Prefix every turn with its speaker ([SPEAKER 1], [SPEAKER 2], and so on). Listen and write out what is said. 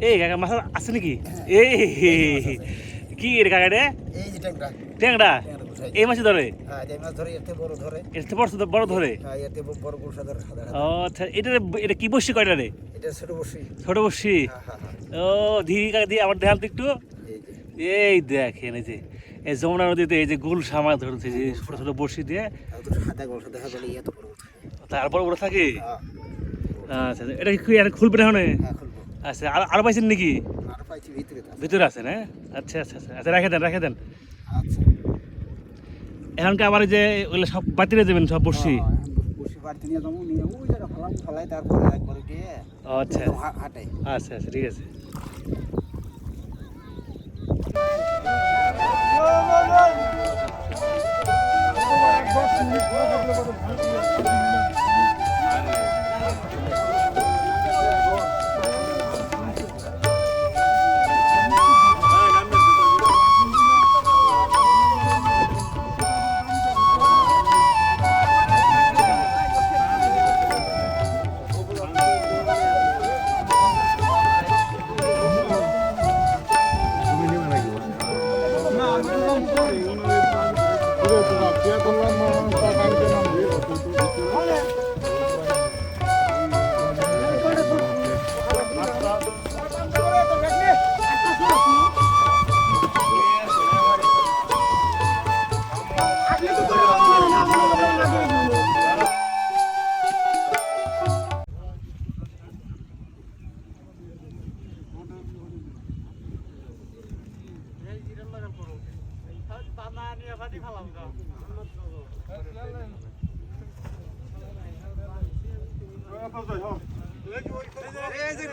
[SPEAKER 1] এই কাকা মাছ আছে নাকি? এই কি এর কাকা রে?
[SPEAKER 2] এই যে ট্যাংরা
[SPEAKER 1] ট্যাংরা এই মাছ ধরে?
[SPEAKER 2] হ্যাঁ এই মাছ ধরে এতে বড় ধরে,
[SPEAKER 1] এর বড় ধরে?
[SPEAKER 2] হ্যাঁ এতে বড় গুলশা ধরে সাদা
[SPEAKER 1] ও আচ্ছা, এটা কি বসি কয়টা রে?
[SPEAKER 2] এটা ছোট বড়শি।
[SPEAKER 1] ছোট বসি?
[SPEAKER 2] হ্যাঁ হ্যাঁ হ্যাঁ
[SPEAKER 1] ও ধীরে কাকা দিয়ে আমার দেখাল তো একটু।
[SPEAKER 2] এই যে
[SPEAKER 1] এই দেখেন এই যে এই যমুনা নদীতে এই যে গুলশা মাছ ধরছে যে ছোট ছোট বসি দিয়ে।
[SPEAKER 2] তো সাদা গুলশা দেখা গেলে এত বড়
[SPEAKER 1] তারপর বড় থাকে।
[SPEAKER 2] হ্যাঁ
[SPEAKER 1] আচ্ছা এটা কি আর খুলবে না এখন?
[SPEAKER 2] হ্যাঁ খুলবো।
[SPEAKER 1] আচ্ছা আর পাইছেন নাকি?
[SPEAKER 2] আর পাইছি ভিতরে তো আছে।
[SPEAKER 1] ভিতরে আছে না? আচ্ছা আচ্ছা আচ্ছা আচ্ছা রেখে দেন রেখে দেন।
[SPEAKER 2] আচ্ছা
[SPEAKER 1] এখনকে আবার এই যে ওগুলো সব বাতিলে দেবেন সব বসি?
[SPEAKER 2] বড়শি বাড়িতে নিয়ে যাবো, নিয়ে ওই জায়গা ফেলাই তারপরে একবারে গিয়ে
[SPEAKER 1] আচ্ছা
[SPEAKER 2] হাঁটাই।
[SPEAKER 1] আচ্ছা আচ্ছা ঠিক আছে।
[SPEAKER 3] এই যে